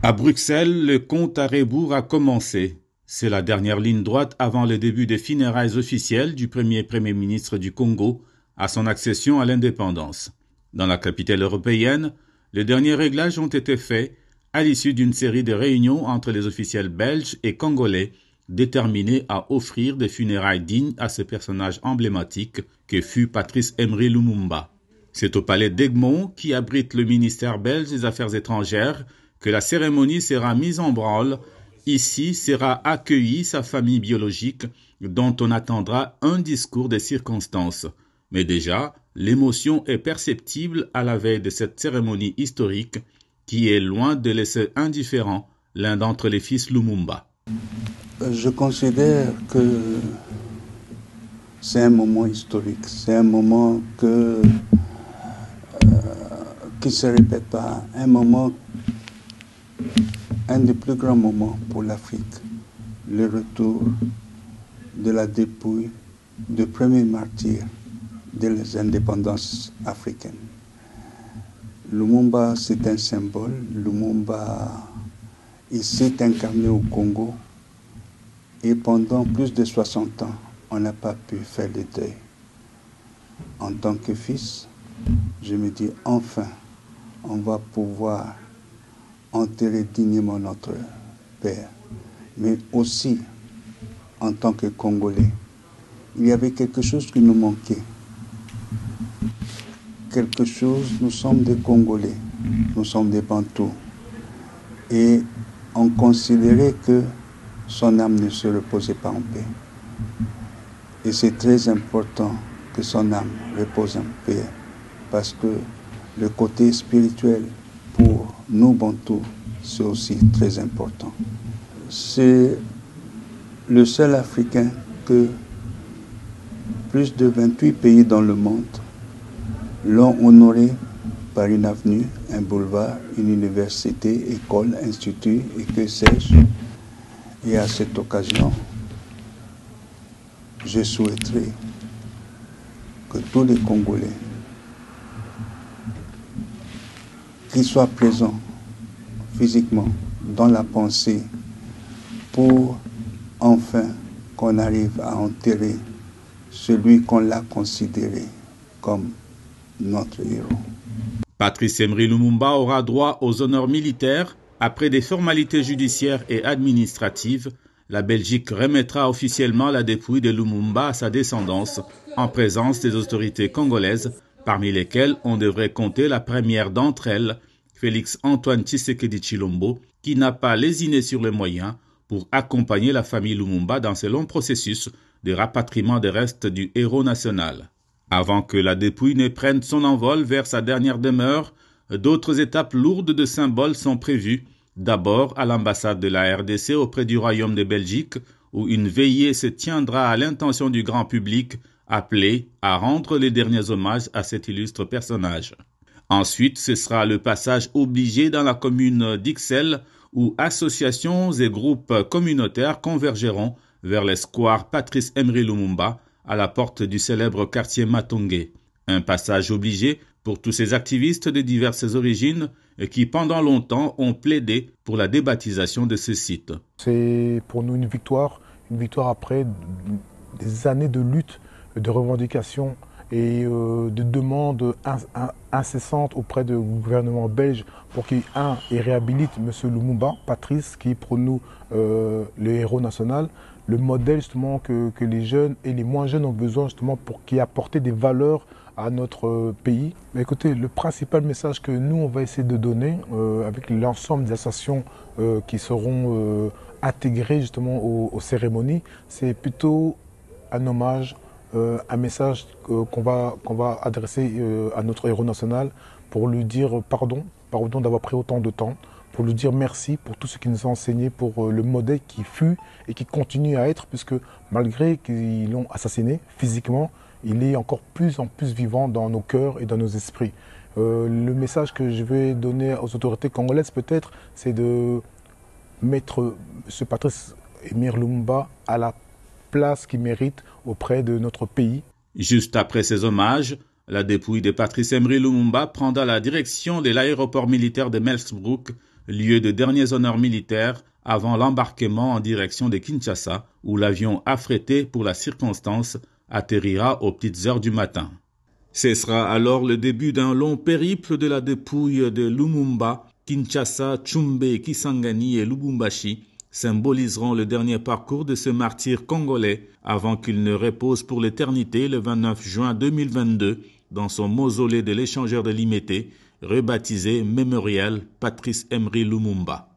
À Bruxelles, le compte à rebours a commencé. C'est la dernière ligne droite avant le début des funérailles officielles du Premier ministre du Congo à son accession à l'indépendance. Dans la capitale européenne, les derniers réglages ont été faits à l'issue d'une série de réunions entre les officiels belges et congolais déterminés à offrir des funérailles dignes à ce personnage emblématique que fut Patrice Emery Lumumba. C'est au palais d'Egmont, qui abrite le ministère belge des Affaires étrangères, que la cérémonie sera mise en branle. Ici sera accueillie sa famille biologique, dont on attendra un discours des circonstances. Mais déjà, l'émotion est perceptible à la veille de cette cérémonie historique qui est loin de laisser indifférent l'un d'entre les fils Lumumba. Je considère que c'est un moment historique, c'est un moment qui ne se répète pas, un des plus grands moments pour l'Afrique, le retour de la dépouille du premier martyr des indépendances africaines. Lumumba, c'est un symbole. Lumumba, il s'est incarné au Congo et pendant plus de 60 ans, on n'a pas pu faire le deuil. En tant que fils, je me dis enfin, on va pouvoir enterrer dignement notre père. Mais aussi, en tant que Congolais, il y avait quelque chose qui nous manquait. Quelque chose, nous sommes des Congolais, nous sommes des Bantous. Et on considérait que son âme ne se reposait pas en paix. Et c'est très important que son âme repose en paix, parce que le côté spirituel pour nous Bantous, c'est aussi très important. C'est le seul Africain que plus de 28 pays dans le monde l'ont honoré par une avenue, un boulevard, une université, école, institut et que sais-je. Et à cette occasion, je souhaiterais que tous les Congolais qui soient présents physiquement dans la pensée pour enfin qu'on arrive à enterrer celui qu'on l'a considéré comme notre héros. Patrice Emery Lumumba aura droit aux honneurs militaires. Après des formalités judiciaires et administratives, la Belgique remettra officiellement la dépouille de Lumumba à sa descendance en présence des autorités congolaises, parmi lesquelles on devrait compter la première d'entre elles, Félix Antoine Tshisekedi Tshilombo, qui n'a pas lésiné sur les moyens pour accompagner la famille Lumumba dans ce long processus de rapatriement des restes du héros national. Avant que la dépouille ne prenne son envol vers sa dernière demeure, d'autres étapes lourdes de symboles sont prévues. D'abord à l'ambassade de la RDC auprès du Royaume de Belgique, où une veillée se tiendra à l'intention du grand public, appelé à rendre les derniers hommages à cet illustre personnage. Ensuite, ce sera le passage obligé dans la commune d'Ixelles, où associations et groupes communautaires convergeront vers les squares Patrice Emery Lumumba, à la porte du célèbre quartier Matongé. Un passage obligé pour tous ces activistes de diverses origines qui, pendant longtemps, ont plaidé pour la débaptisation de ce site. C'est pour nous une victoire après des années de lutte, de revendications et de demandes incessantes auprès du gouvernement belge pour qu'il réhabilite M. Lumumba, Patrice, qui est pour nous le héros national, le modèle justement que les jeunes et les moins jeunes ont besoin justement pour qui apporter des valeurs à notre pays. Mais écoutez, le principal message que nous on va essayer de donner avec l'ensemble des associations qui seront intégrées justement aux cérémonies, c'est plutôt un hommage, un message qu'on va adresser à notre héros national pour lui dire pardon d'avoir pris autant de temps, pour lui dire merci pour tout ce qu'il nous a enseigné, pour le modèle qui fut et qui continue à être, puisque malgré qu'ils l'ont assassiné physiquement, il est encore plus en plus vivant dans nos cœurs et dans nos esprits. Le message que je vais donner aux autorités congolaises peut-être, c'est de mettre M. Patrice Emery Lumumba à la place qu'il mérite auprès de notre pays. Juste après ces hommages, la dépouille de Patrice Emery Lumumba prendra la direction de l'aéroport militaire de Melsbrook lieu de derniers honneurs militaires avant l'embarquement en direction de Kinshasa, où l'avion affrété pour la circonstance atterrira aux petites heures du matin. Ce sera alors le début d'un long périple de la dépouille de Lumumba. Kinshasa, Tchumbe, Kisangani et Lubumbashi symboliseront le dernier parcours de ce martyr congolais avant qu'il ne repose pour l'éternité le 29 juin 2022 dans son mausolée de l'échangeur de Limete, rebaptisé Mémorial Patrice Emery Lumumba.